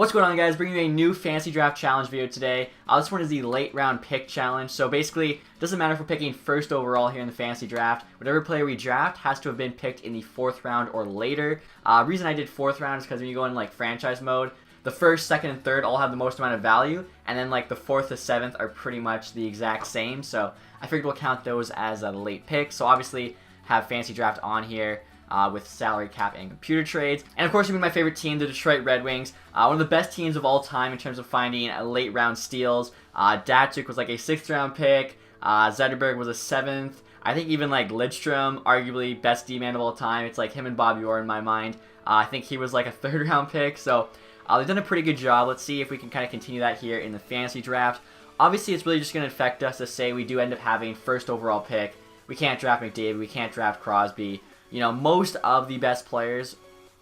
What's going on, guys? Bringing you a new fantasy draft challenge video today. This one is the late round pick challenge. So basically, it doesn't matter if we're picking first overall here in the fantasy draft. Whatever player we draft has to have been picked in the 4th round or later. Reason I did 4th round is because when you go in like franchise mode, the 1st, 2nd, and 3rd all have the most amount of value, and then like the 4th to 7th are pretty much the exact same. So I figured we'll count those as the late picks. So obviously have fantasy draft on here. With salary cap and computer trades. And of course, you mean my favorite team, the Detroit Red Wings. One of the best teams of all time in terms of finding late round steals. Datsuk was like a 6th round pick. Zetterberg was a 7th. I think even like Lidstrom, arguably best D-man of all time. It's like him and Bobby Orr in my mind. I think he was like a 3rd round pick. So they've done a pretty good job. Let's see if we can kind of continue that here in the fantasy draft. Obviously, it's really just going to affect us to say we do end up having 1st overall pick. We can't draft McDavid. We can't draft Crosby. You know, most of the best players,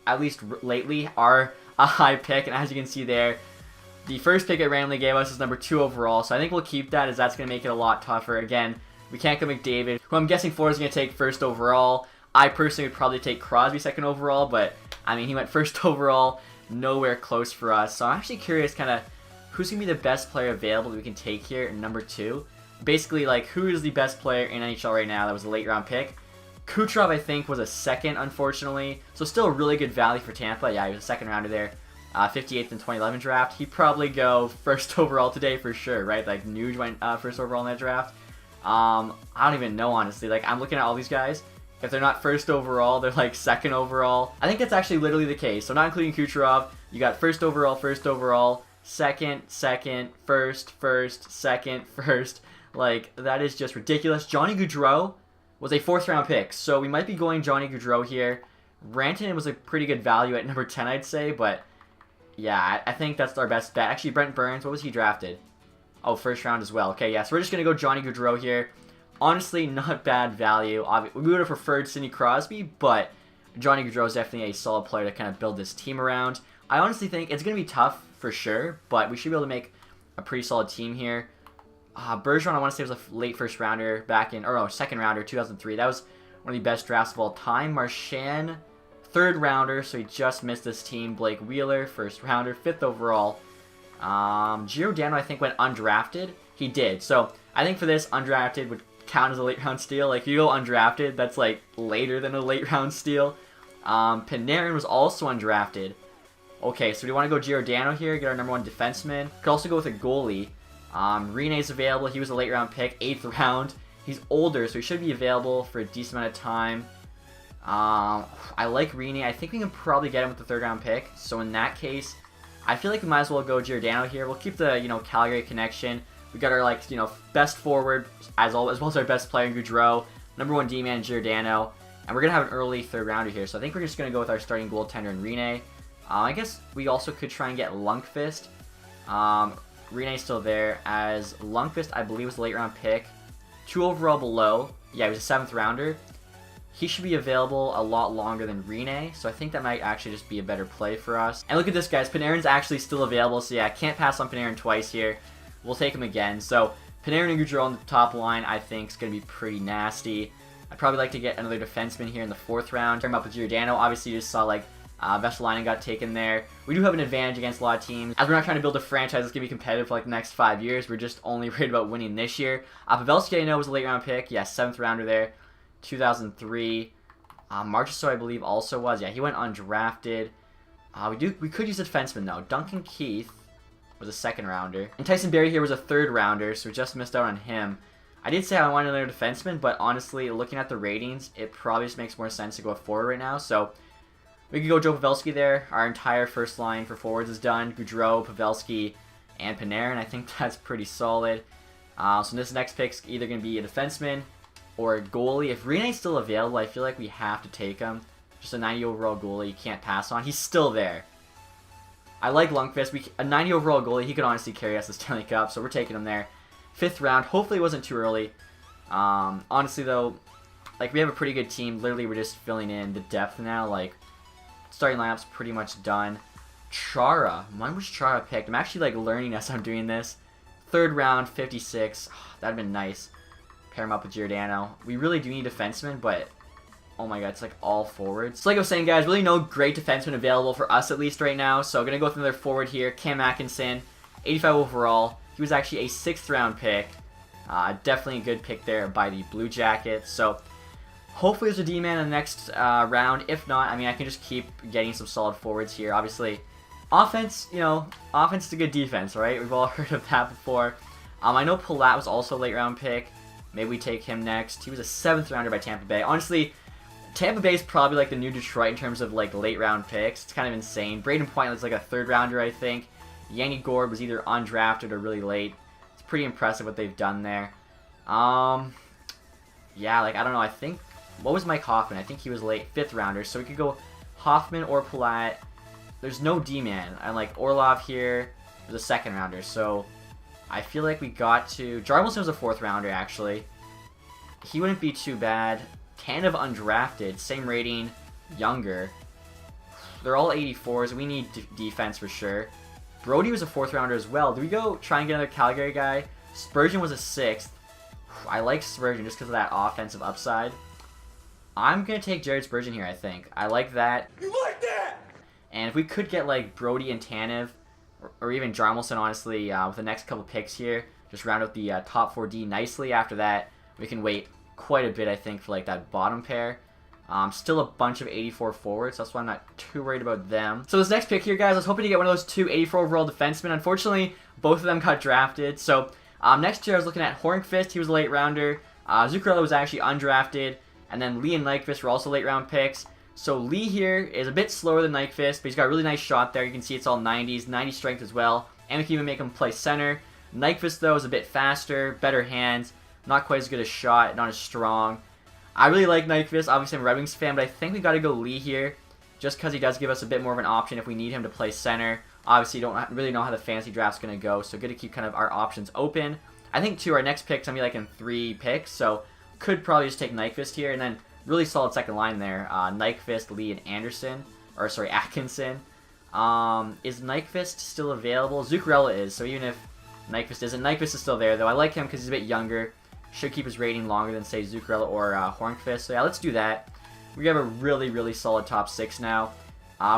at least lately, are a high pick. And as you can see there, the first pick it randomly gave us is number 2 overall. So I think we'll keep that, as that's going to make it a lot tougher. Again, we can't go McDavid, who I'm guessing Florida's going to take 1st overall. I personally would probably take Crosby 2nd overall, but I mean, he went 1st overall, nowhere close for us. So I'm actually curious kind of who's going to be the best player available that we can take here in number 2. Basically, like, who is the best player in NHL right now that was a late round pick? Kucherov, I think, was a 2nd, unfortunately. So still a really good value for Tampa. Yeah, he was a 2nd rounder there. 58th in 2011 draft. He'd probably go 1st overall today for sure, right? Like, Nuge went 1st overall in that draft. I don't even know, honestly. Like, I'm looking at all these guys. If they're not 1st overall, they're like 2nd overall. I think that's actually literally the case. So not including Kucherov, you got 1st overall, 2nd, 1st, 1st, 2nd, 1st. Like, that is just ridiculous. Johnny Gaudreau was a 4th round pick, so we might be going Johnny Gaudreau here. Rantanen was a pretty good value at number 10, I'd say, but yeah, I think that's our best bet. Actually, Brent Burns, what was he drafted? Oh, 1st round as well. Okay, yeah, so we're just going to go Johnny Gaudreau here. Honestly, not bad value. We would have preferred Sidney Crosby, but Johnny Gaudreau is definitely a solid player to kind of build this team around. I honestly think it's going to be tough for sure, but we should be able to make a pretty solid team here. Bergeron, I want to say, was a late 1st rounder back in, or no, 2nd rounder, 2003. That was one of the best drafts of all time. Marchand, 3rd rounder, so he just missed this team. Blake Wheeler, 1st rounder, 5th overall. Giordano, I think, went undrafted. He did. So I think for this, undrafted would count as a late round steal. Like, if you go undrafted, that's like later than a late round steal. Panarin was also undrafted. Okay, so we want to go Giordano here, get our number 1 defenseman. Could also go with a goalie. Rene's available. He was a late round pick, 8th round. He's older, so he should be available for a decent amount of time. I like Rene. I think we can probably get him with the 3rd round pick. So in that case, I feel like we might as well go Giordano here. We'll keep the, Calgary connection. We got our, like, best forward as well as our best player in Gaudreau. Number 1 D-man, Giordano. And we're going to have an early 3rd rounder here. So I think we're just going to go with our starting goaltender in Rene. I guess we also could try and get Lundqvist. Rene's still there, as Lundqvist, I believe, was a late round pick. 2 overall below. Yeah, he was a 7th rounder. He should be available a lot longer than Rene, so I think that might actually just be a better play for us. And look at this, guys. Panarin's actually still available, so yeah, I can't pass on Panarin twice here. We'll take him again. So Panarin and Gaudreau on the top line, I think, is going to be pretty nasty. I'd probably like to get another defenseman here in the 4th round. Turn him up with Giordano. Obviously, you just saw, like, Vesalainen got taken there. We do have an advantage against a lot of teams, as we're not trying to build a franchise that's going to be competitive for like the next 5 years. We're just only worried about winning this year. Pavelski, I know, was a late round pick. Yeah, 7th rounder there, 2003. Marchessault, I believe, also was. Yeah, he went undrafted. We could use a defenseman though. Duncan Keith was a 2nd rounder, and Tyson Barrie here was a 3rd rounder, so we just missed out on him. I did say I wanted another defenseman, but honestly, looking at the ratings, it probably just makes more sense to go forward right now. So we could go Joe Pavelski there. Our entire 1st line for forwards is done. Gaudreau, Pavelski, and Panarin. I think that's pretty solid. So this next pick's either going to be a defenseman or a goalie. If Rene's still available, I feel like we have to take him. Just a 90 overall goalie you can't pass on. He's still there. I like Lundqvist. A 90 overall goalie, he could honestly carry us the Stanley Cup, so we're taking him there. 5th round. Hopefully it wasn't too early. Honestly, though, like, we have a pretty good team. Literally, we're just filling in the depth now. Like, starting lineup's pretty much done. Chara. When was Chara picked? I'm actually like learning as I'm doing this. 3rd round, 56. That'd been nice. Pair him up with Giordano. We really do need defensemen, but Oh my god, it's like all forwards. So like I was saying, guys, really no great defenseman available for us at least right now. So gonna go with another forward here, Cam Atkinson, 85 overall. He was actually a 6th round pick. Definitely a good pick there by the Blue Jackets. So hopefully there's a D-man in the next round. If not, I mean, I can just keep getting some solid forwards here. Obviously, offense, you know, offense is a good defense, right? We've all heard of that before. I know Palat was also a late round pick. Maybe we take him next. He was a 7th rounder by Tampa Bay. Honestly, Tampa Bay is probably like the new Detroit in terms of like late round picks. It's kind of insane. Braden Point was like a 3rd rounder, I think. Yanni Gourde was either undrafted or really late. It's pretty impressive what they've done there. Yeah, like, I don't know. I think, what was Mike Hoffman? I think he was late 5th rounder. So we could go Hoffman or Palat. There's no D-man. And like Orlov here was a 2nd rounder. So I feel like we got to... Jarmelson was a 4th rounder, actually. He wouldn't be too bad. Tanev undrafted. Same rating. Younger. They're all 84s. We need defense for sure. Brody was a 4th rounder as well. Do we go try and get another Calgary guy? Spurgeon was a 6th. I like Spurgeon just because of that offensive upside. I'm going to take Jared Spurgeon here, I think. I like that. You like that? And if we could get like Brody and Tanev, or even Jarmelson, honestly, with the next couple picks here, just round out the top 4D nicely. After that, we can wait quite a bit, I think, for like that bottom pair. Still a bunch of 84 forwards, so that's why I'm not too worried about them. So this next pick here, guys, I was hoping to get one of those 2 84 overall defensemen. Unfortunately, both of them got drafted. So next year I was looking at Hornqvist. He was a late rounder. Zuccarello was actually undrafted. And then Lee and Nyquist were also late round picks. So Lee here is a bit slower than Nyquist, but he's got a really nice shot there. You can see it's all 90s, 90 strength as well. And we can even make him play center. Nyquist, though, is a bit faster, better hands, not quite as good a shot, not as strong. I really like Nyquist. Obviously, I'm a Red Wings fan, but I think we got to go Lee here, just because he does give us a bit more of an option if we need him to play center. Obviously, you don't really know how the fantasy draft's going to go, so good to keep kind of our options open. I think, too, our next pick's going to be like in 3 picks, so could probably just take Nyquist here, and then really solid second line there. Nyquist, Lee, and Atkinson. Is Nyquist still available? Zuccarello is, so even if Nyquist isn't, Nyquist is still there, though. I like him because he's a bit younger. Should keep his rating longer than, say, Zuccarello or Hornqvist. So yeah, let's do that. We have a really, really solid top 6 now.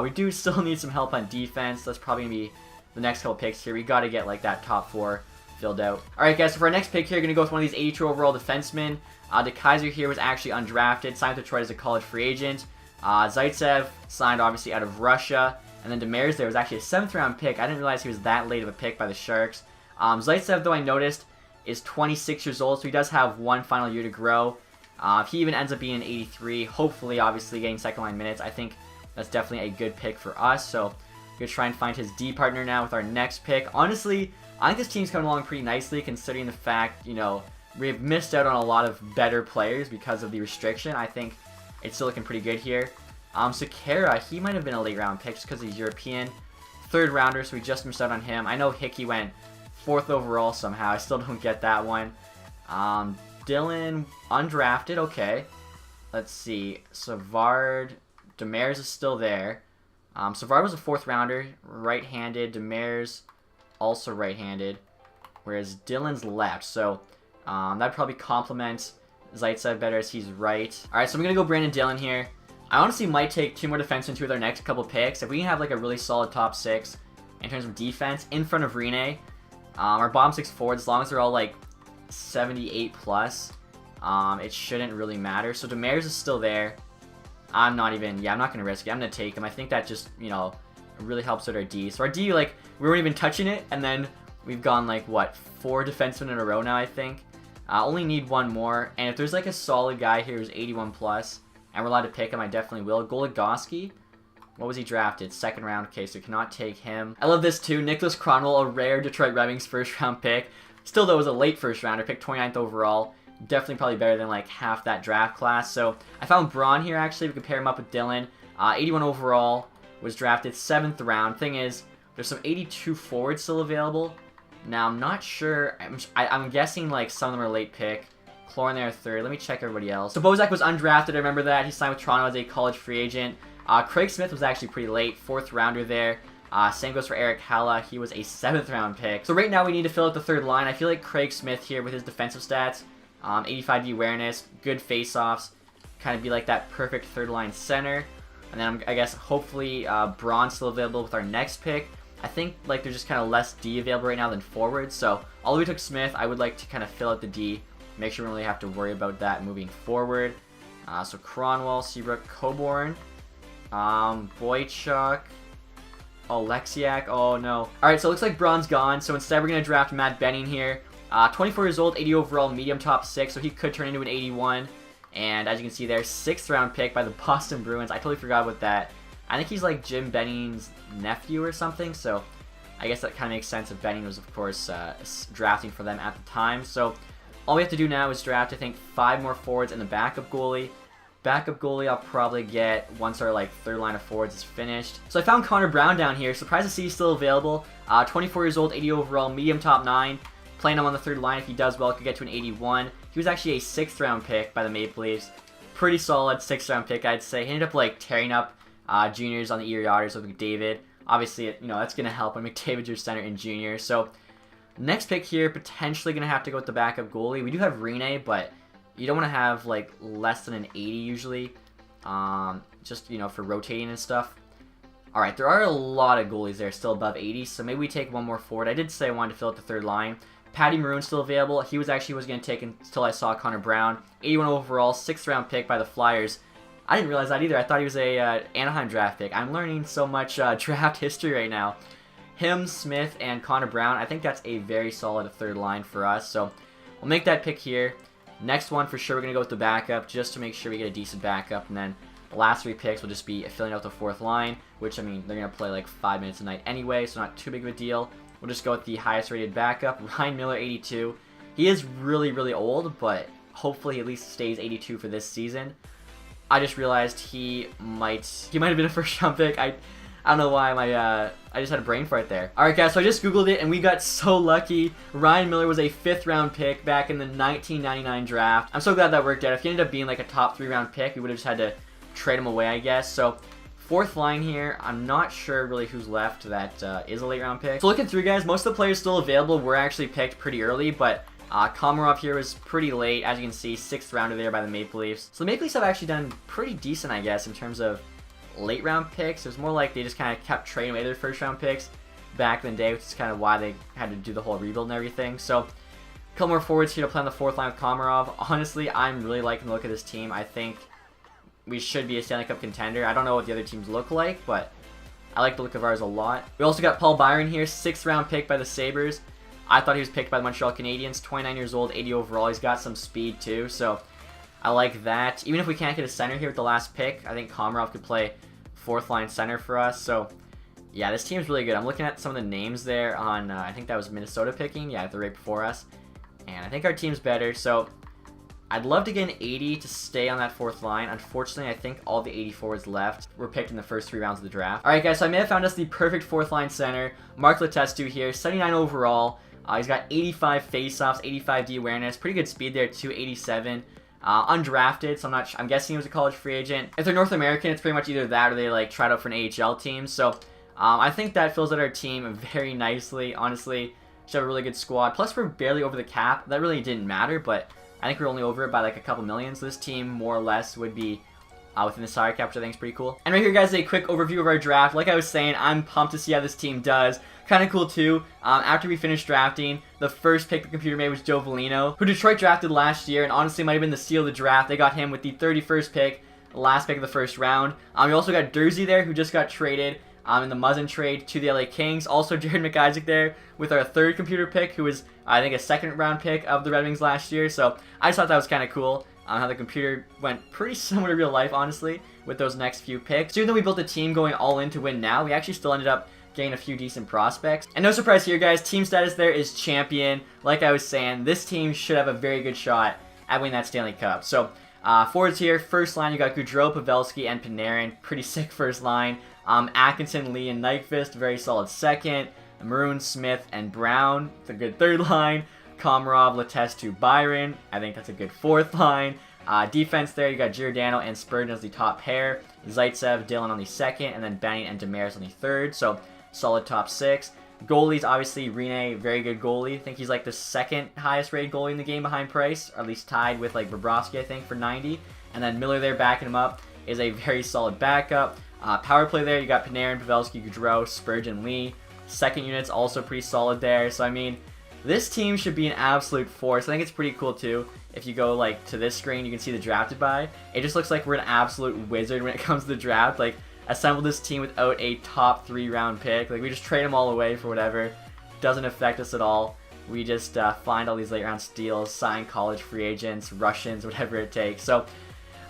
We do still need some help on defense. That's probably going to be the next couple picks here. We got to get like that top 4 filled out. Alright, guys, so for our next pick here, going to go with one of these 82 overall defensemen. DeKaiser here was actually undrafted, signed with Detroit as a college free agent. Zaitsev signed obviously out of Russia. And then Demers there was actually a 7th round pick. I didn't realize he was that late of a pick by the Sharks. Zaitsev, though, I noticed, is 26 years old, so he does have one final year to grow. If he even ends up being an 83, hopefully, obviously, getting second line minutes, I think that's definitely a good pick for us. So we're going to try and find his D partner now with our next pick. Honestly, I think this team's coming along pretty nicely considering the fact, you know, we've missed out on a lot of better players because of the restriction. I think it's still looking pretty good here. Sekera, he might have been a late round pick just because he's European. 3rd rounder, so we just missed out on him. I know Hickey went 4th overall somehow. I still don't get that one. Dylan, undrafted. Okay. Let's see. Savard. Demers is still there. Savard was a 4th rounder. Right-handed. Demers also right-handed. Whereas Dylan's left. So that'd probably complement Zaitsev better as he's right. Alright, so I'm going to go Brandon Dillon here. I honestly might take 2 more defensemen with our next couple picks. If we can have like a really solid top 6 in terms of defense in front of Rene, our bottom 6 forwards, as long as they're all like 78 plus, it shouldn't really matter. So Demers is still there. I'm not going to risk it. I'm going to take him. I think that just, you know, really helps with our D. So our D, like, we weren't even touching it, and then we've gone like, what, 4 defensemen in a row now, I think. Only need 1 more, and if there's like a solid guy here who's 81 plus, and we're allowed to pick him, I definitely will. Goligoski, what was he drafted? 2nd round. Okay, so cannot take him. I love this too. Nicholas Cronwell, a rare Detroit Red Wings 1st round pick. Still, though, was a late 1st rounder, picked 29th overall. Definitely probably better than like half that draft class. So I found Braun here, actually. We could pair him up with Dylan. 81 overall, was drafted 7th round. Thing is, there's some 82 forwards still available. Now, I'm not sure. I'm guessing like some of them are late pick. Chlorine there 3rd. Let me check everybody else. So Bozak was undrafted. I remember that. He signed with Toronto as a college free agent. Craig Smith was actually pretty late. 4th rounder there. Same goes for Eric Halla. He was a 7th round pick. So right now we need to fill out the 3rd line. I feel like Craig Smith here with his defensive stats, 85D awareness, good face-offs, kind of be like that perfect third line center. And then I guess hopefully Braun's still available with our next pick. I think like there's just kind of less D available right now than forward. So although we took Smith, I would like to kind of fill out the D. Make sure we don't really have to worry about that moving forward. So Cronwall, Seabrook, Coburn, Boychuk, Oleksiak. Oh no. Alright, so it looks like Braun's gone. So instead we're going to draft Matt Benning here. 24 years old, 80 overall, medium top 6. So he could turn into an 81. And as you can see there, 6th round pick by the Boston Bruins. I totally forgot about that. I think he's like Jim Benning's nephew or something. So I guess that kind of makes sense if Benning was, of course, drafting for them at the time. So all we have to do now is draft, I think, 5 more forwards and the backup goalie. Backup goalie I'll probably get once our like third line of forwards is finished. So I found Connor Brown down here. Surprised to see he's still available. 24 years old, 80 overall, medium top 9. Playing him on the third line. If he does well, could get to an 81. He was actually a 6th round pick by the Maple Leafs. Pretty solid 6th round pick, I'd say. He ended up like tearing up juniors on the Erie Otters with McDavid. Obviously, that's going to help when McDavid's your center in juniors. So next pick here, potentially going to have to go with the backup goalie. We do have Rene, but you don't want to have like less than an 80 usually. Just, for rotating and stuff. Alright, there are a lot of goalies there still above 80, so maybe we take one more forward. I did say I wanted to fill out the third line. Patty Maroon's still available. He was going to take until I saw Connor Brown. 81 overall, 6th round pick by the Flyers. I didn't realize that either. I thought he was a Anaheim draft pick. I'm learning so much draft history right now. Him, Smith, and Connor Brown. I think that's a very solid third line for us. So we'll make that pick here. Next one for sure, we're going to go with the backup just to make sure we get a decent backup. And then the last 3 picks will just be filling out the 4th line, which, I mean, they're going to play like 5 minutes a night anyway, so not too big of a deal. We'll just go with the highest rated backup, Ryan Miller, 82. He is really, really old, but hopefully he at least stays 82 for this season. I just realized he might have been a 1st round pick. I don't know why I just had a brain fart there. Alright guys, so I just googled it and we got so lucky. Ryan Miller was a 5th round pick back in the 1999 draft. I'm so glad that worked out. If he ended up being like a top 3 round pick, we would have just had to trade him away, I guess. So 4th line here, I'm not sure really who's left that is a late round pick. So looking through, guys, most of the players still available were actually picked pretty early, but Komarov here was pretty late, as you can see, 6th rounder there by the Maple Leafs. So the Maple Leafs have actually done pretty decent, I guess, in terms of late round picks. It was more like they just kind of kept trading away their 1st round picks back in the day, which is kind of why they had to do the whole rebuild and everything. So a couple more forwards here to play on the 4th line with Komarov. Honestly, I'm really liking the look of this team. I think we should be a Stanley Cup contender. I don't know what the other teams look like, but I like the look of ours a lot. We also got Paul Byron here, 6th round pick by the Sabres. I thought he was picked by the Montreal Canadiens, 29 years old, 80 overall. He's got some speed too, so I like that. Even if we can't get a center here with the last pick, I think Komarov could play 4th line center for us. So yeah, this team's really good. I'm looking at some of the names there on, I think that was Minnesota picking. Yeah, the right before us. And I think our team's better, so I'd love to get an 80 to stay on that 4th line. Unfortunately, I think all the 80 forwards left were picked in the first 3 rounds of the draft. Alright guys, so I may have found us the perfect 4th line center. Mark Letestu here, 79 overall. He's got 85 faceoffs, 85 D awareness, pretty good speed there too, 87. Undrafted, so I'm guessing he was a college free agent. If they're North American, it's pretty much either that or they like tried out for an AHL team. So I think that fills out our team very nicely. Honestly, should have a really good squad. Plus, we're barely over the cap. That really didn't matter, but I think we're only over it by like a couple million. So this team, more or less, would be within the salary cap, which I think is pretty cool. And right here, guys, a quick overview of our draft. Like I was saying, I'm pumped to see how this team does. Kind of cool, too. After we finished drafting, the first pick the computer made was Joe Velino, who Detroit drafted last year, and honestly might have been the steal of the draft. They got him with the 31st pick, last pick of the 1st round. We also got Dursey there, who just got traded in the Muzzin trade to the LA Kings. Also, Jared McIsaac there with our 3rd computer pick, who was, I think, a 2nd round pick of the Red Wings last year. So I just thought that was kind of cool. How the computer went pretty similar to real life, honestly, with those next few picks. So even though we built a team going all in to win now, we actually still ended up getting a few decent prospects. And no surprise here, guys, team status there is champion. Like I was saying, this team should have a very good shot at winning that Stanley Cup. So forwards here, 1st line, you got Gaudreau, Pavelski, and Panarin. Pretty sick 1st line. Atkinson, Lee, and Nyquist, very solid 2nd. Maroon, Smith, and Brown, it's a good 3rd line. Komarov, Letestu, Byron. I think that's a good 4th line. Defense there, you got Giordano and Spurgeon as the top pair. Zaitsev, Dillon on the 2nd, and then Benning and Demers on the 3rd. So solid top 6. Goalies, obviously, Rene, very good goalie. I think he's like the 2nd highest rated goalie in the game behind Price, or at least tied with like Bobrovsky, I think, for 90. And then Miller there backing him up is a very solid backup. Power play there, you got Panarin, Pavelski, Gaudreau, Spurgeon, Lee. Second unit's also pretty solid there. So, I mean, this team should be an absolute force. I think it's pretty cool, too. If you go, like, to this screen, you can see the drafted by. It just looks like we're an absolute wizard when it comes to the draft. Like, assembled this team without a top 3 round pick. Like, we just trade them all away for whatever. Doesn't affect us at all. We just find all these late round steals, sign college free agents, Russians, whatever it takes. So,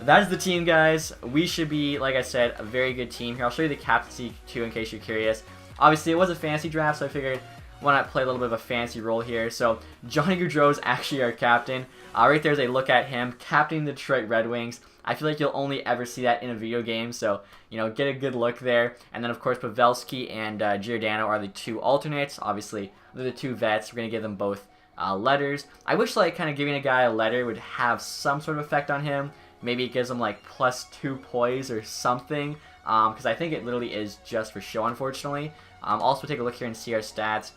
that is the team, guys. We should be, like I said, a very good team here. I'll show you the captaincy, too, in case you're curious. Obviously, it was a fancy draft, so I figured why not play a little bit of a fancy role here. So, Johnny Gaudreau is actually our captain. Right there's a look at him, captaining the Detroit Red Wings. I feel like you'll only ever see that in a video game, so, you know, get a good look there. And then, of course, Pavelski and Giordano are the 2 alternates. Obviously, they're the 2 vets. We're going to give them both letters. I wish, like, kind of giving a guy a letter would have some sort of effect on him. Maybe it gives him, like, +2 poise or something, because I think it literally is just for show, unfortunately. Also, take a look here and see our stats.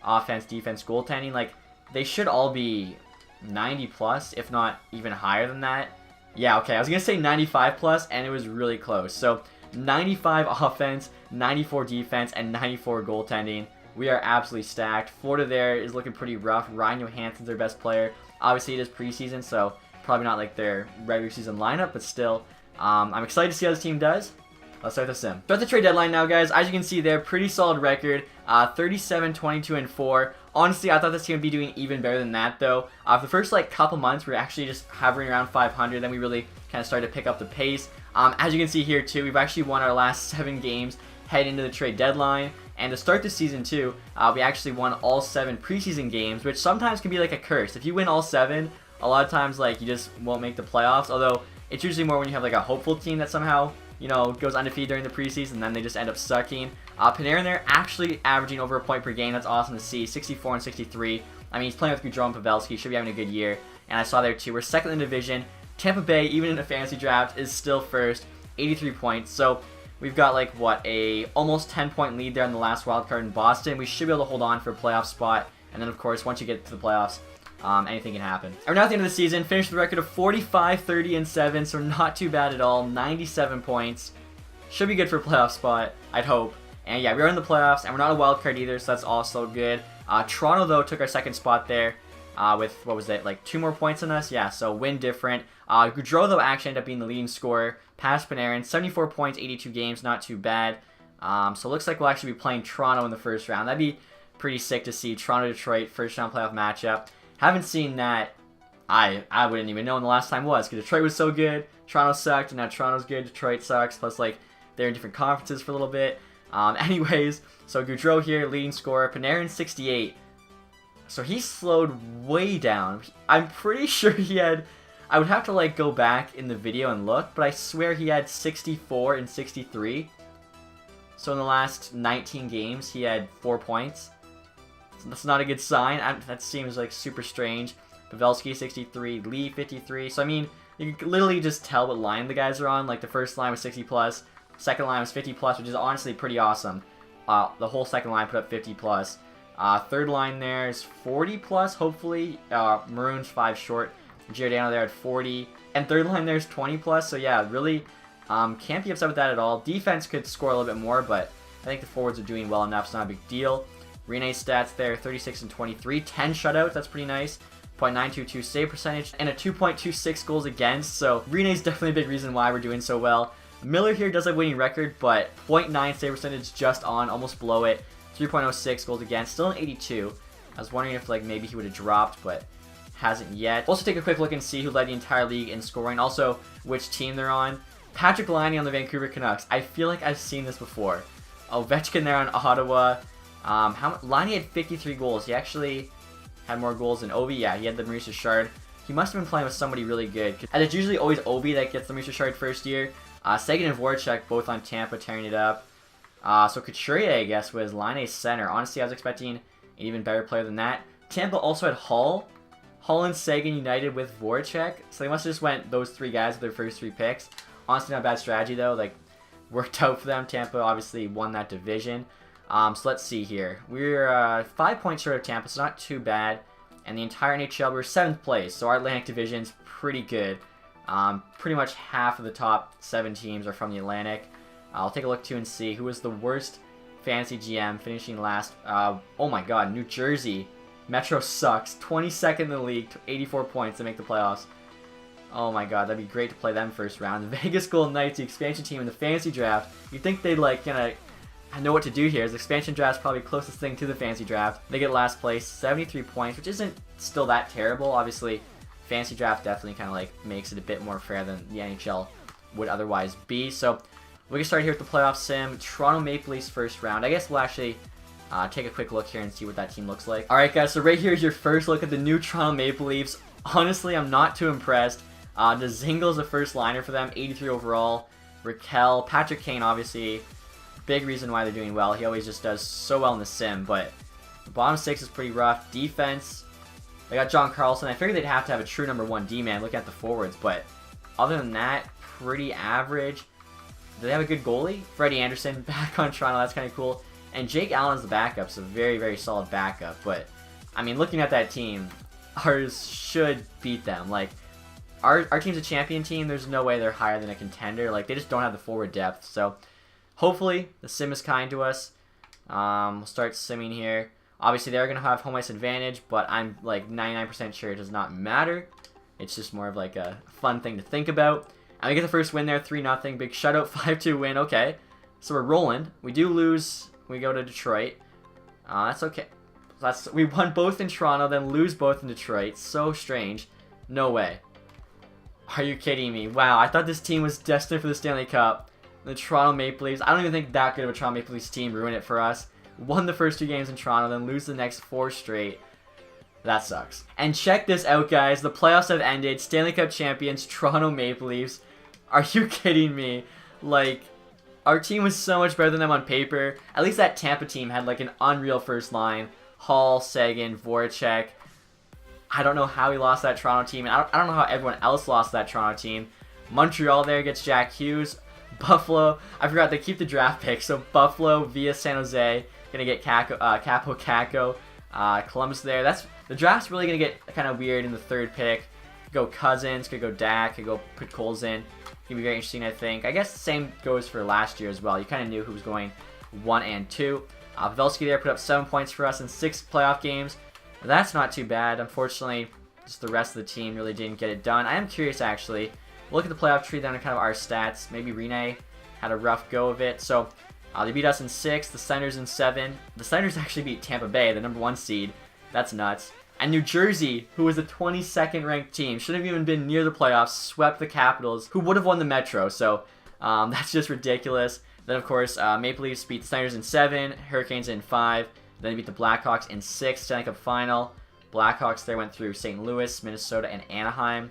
Offense, defense, goaltending. Like, they should all be 90+, if not even higher than that. Yeah, okay, I was going to say 95+, and it was really close. So, 95 offense, 94 defense, and 94 goaltending. We are absolutely stacked. Florida there is looking pretty rough. Ryan Johansson's their best player. Obviously, it is preseason, so probably not like their regular season lineup, but still, I'm excited to see how this team does. Let's start the sim. Start the trade deadline now, guys. As you can see there, pretty solid record. 37, 22, and 4. Honestly, I thought this team would be doing even better than that, though. For the first, like, couple months, we were actually just hovering around 500. Then we really kind of started to pick up the pace. As you can see here, too, we've actually won our last 7 games heading into the trade deadline. And to start the season, too, we actually won all 7 preseason games, which sometimes can be like a curse. If you win all 7, a lot of times, like, you just won't make the playoffs. Although, it's usually more when you have, like, a hopeful team that somehow, you know, goes undefeated during the preseason, and then they just end up sucking. Panarin there actually averaging over a point per game. That's awesome to see. 64 and 63. I mean, he's playing with Gaudreau and Pavelski. Should be having a good year. And I saw there, too, we're second in the division. Tampa Bay, even in a fantasy draft, is still first. 83 points. So, we've got, like, what, a almost 10-point lead there in the last wild card in Boston. We should be able to hold on for a playoff spot. And then, of course, once you get to the playoffs, anything can happen. And we're now at the end of the season. Finished with a record of 45, 30, and 7. So, not too bad at all. 97 points. Should be good for a playoff spot, I'd hope. And yeah, we are in the playoffs, and we're not a wild card either, so that's also good. Toronto, though, took our second spot there with, what was it, like 2 more points than us? Yeah, so win different. Gaudreau, though, actually ended up being the leading scorer. Past Panarin, 74 points, 82 games, not too bad. So it looks like we'll actually be playing Toronto in the first round. That'd be pretty sick to see. Toronto-Detroit, first round playoff matchup. Haven't seen that. I wouldn't even know when the last time was, because Detroit was so good, Toronto sucked, and now Toronto's good, Detroit sucks, plus, like, they're in different conferences for a little bit. Anyways, so Gaudreau here, leading scorer. Panarin, 68. So he slowed way down. I'm pretty sure he had... I would have to, like, go back in the video and look, but I swear he had 64 and 63. So in the last 19 games, he had 4 points. So that's not a good sign. That seems, like, super strange. Pavelski, 63. Lee, 53. So, I mean, you can literally just tell what line the guys are on. Like, the first line was 60+. Second line was 50+, which is honestly pretty awesome. The whole second line put up 50+. Third line there is 40+, hopefully. Maroon's 5 short. Giordano there at 40. And third line there's 20+. So yeah, really can't be upset with that at all. Defense could score a little bit more, but I think the forwards are doing well enough. It's not a big deal. Rene's stats there, 36 and 23. 10 shutouts, that's pretty nice. .922 save percentage. And a 2.26 goals against. So Rene's definitely a big reason why we're doing so well. Miller here does have a winning record, but .9 save percentage just on, almost below it. 3.06 goals against, still an 82. I was wondering if, like, maybe he would have dropped, but hasn't yet. Also take a quick look and see who led the entire league in scoring, also which team they're on. Patrick Laine on the Vancouver Canucks. I feel like I've seen this before. Ovechkin there on Ottawa. Laine had 53 goals. He actually had more goals than Ovi. Yeah, he had the Maurice Richard. He must have been playing with somebody really good. And it's usually always Ovi that gets the Maurice Richard first year. Seguin and Voracek both on Tampa tearing it up. So Couturier, I guess, was Laine's center. Honestly, I was expecting an even better player than that. Tampa also had Hull. Hull and Seguin united with Voracek. So they must have just went those 3 guys with their first 3 picks. Honestly, not a bad strategy, though. Like, worked out for them. Tampa obviously won that division. So let's see here. We're 5 points short of Tampa, so not too bad. And the entire NHL, we're 7th place. So our Atlantic division's pretty good. Pretty much half of the top 7 teams are from the Atlantic. I'll take a look too and see who was the worst fantasy GM, finishing last. Oh my god, New Jersey. Metro sucks. 22nd in the league, 84 points to make the playoffs. Oh my god, that'd be great to play them first round. The Vegas Golden Knights, the expansion team in the fantasy draft. You'd think they'd like gonna know what to do here. The expansion draft's probably the closest thing to the fantasy draft. They get last place, 73 points, which isn't still that terrible. Obviously, fantasy draft definitely kind of like makes it a bit more fair than the NHL would otherwise be. So we can start here with the playoff sim. Toronto Maple Leafs first round. I guess we'll actually take a quick look here and see what that team looks like. Alright guys, so right here is your first look at the new Toronto Maple Leafs. Honestly, I'm not too impressed. Dzingle's the first liner for them, 83 overall. Raquel, Patrick Kane, obviously, big reason why they're doing well. He always just does so well in the sim, but the bottom 6 is pretty rough. Defense, they got John Carlson. I figured they'd have to have a true number 1 D-man looking at the forwards, but other than that, pretty average. Do they have a good goalie? Freddie Anderson back on Toronto, that's kind of cool. And Jake Allen's the backup, so very, very solid backup. But, I mean, looking at that team, ours should beat them. Like, our team's a champion team. There's no way they're higher than a contender. Like, they just don't have the forward depth. So, hopefully, the sim is kind to us. We'll start simming here. Obviously, they're going to have home ice advantage, but I'm, like, 99% sure it does not matter. It's just more of, like, a fun thing to think about. And we get the first win there, 3-0. Big shutout, 5-2 win. Okay. So, we're rolling. We do lose. We go to Detroit. That's okay. We won both in Toronto, then lose both in Detroit. So strange. No way. Are you kidding me? Wow, I thought this team was destined for the Stanley Cup. The Toronto Maple Leafs. I don't even think that good of a Toronto Maple Leafs team ruined it for us. Won the first 2 games in Toronto, then lose the next 4 straight. That sucks. And check this out, guys. The playoffs have ended. Stanley Cup champions, Toronto Maple Leafs. Are you kidding me? Like, our team was so much better than them on paper. At least that Tampa team had like an unreal first line. Hall, Sagan, Voracek. I don't know how he lost that Toronto team. And I don't know how everyone else lost that Toronto team. Montreal there gets Jack Hughes. Buffalo, I forgot they keep the draft pick. So Buffalo via San Jose. Gonna get Capo Caco. Columbus there. The draft's really gonna get kind of weird in the 3rd pick. Could go Cousins, could go Dak, could go put Coles in. Gonna be very interesting, I think. I guess the same goes for last year as well. You kind of knew who was going 1 and 2. Pavelski there put up 7 points for us in 6 playoff games. That's not too bad. Unfortunately, just the rest of the team really didn't get it done. I am curious, actually. Look at the playoff tree down to kind of our stats. Maybe Rene had a rough go of it. So, they beat us in 6, the Senators in 7. The Senators actually beat Tampa Bay, the number 1 seed. That's nuts. And New Jersey, who was the 22nd ranked team, shouldn't have even been near the playoffs, swept the Capitals, who would have won the Metro. So, that's just ridiculous. Then, of course, Maple Leafs beat the Senators in 7, Hurricanes in 5. Then they beat the Blackhawks in 6, Stanley Cup final. Blackhawks there went through St. Louis, Minnesota, and Anaheim.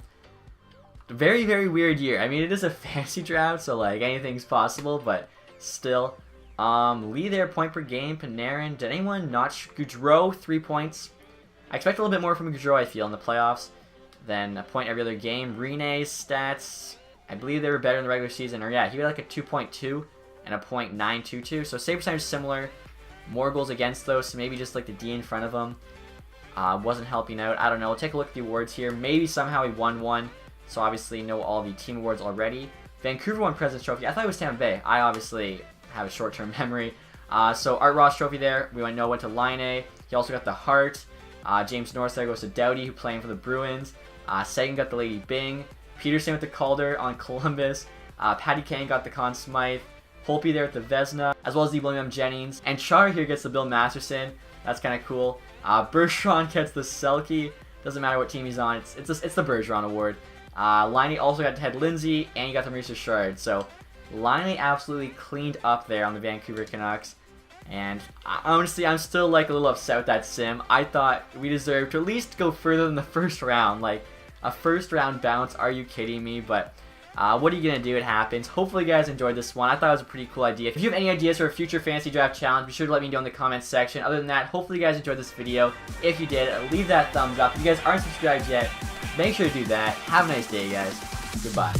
Very, very weird year. I mean, it is a fantasy draft, so, like, anything's possible, but still. Lee there, point per game. Panarin, did anyone notch? Gaudreau, 3 points. I expect a little bit more from Gaudreau, I feel, in the playoffs than a point every other game. Rene's stats, I believe they were better in the regular season. Or, yeah, he had like a 2.2 and a .922. So, save percentage similar. More goals against, though, so maybe just like the D in front of him wasn't helping out. I don't know. We'll take a look at the awards here. Maybe somehow he won one. So, obviously, know all the team awards already. Vancouver won President's Trophy. I thought it was Tampa Bay. I obviously have a short-term memory. So, Art Ross Trophy there. We know went to Line. He also got the Hart. James Norris there goes to Doughty, who playing for the Bruins. Sagan got the Lady Byng. Peterson with the Calder on Columbus. Patty Kane got the Conn Smythe. Holtby there with the Vezina, as well as the William Jennings. And Char here gets the Bill Masterson. That's kind of cool. Bergeron gets the Selke. Doesn't matter what team he's on. It's the Bergeron Award. Liney also got Ted Lindsay, and he got the Maurice Richard. So Liney absolutely cleaned up there on the Vancouver Canucks. And honestly, I'm still like a little upset with that sim. I thought we deserved to at least go further than the first round. Like a first round bounce, are you kidding me? But what are you going to do? It happens. Hopefully you guys enjoyed this one. I thought it was a pretty cool idea. If you have any ideas for a future fantasy draft challenge, be sure to let me know in the comments section. Other than that, hopefully you guys enjoyed this video. If you did, leave that thumbs up. If you guys aren't subscribed yet, make sure to do that. Have a nice day, guys. Goodbye.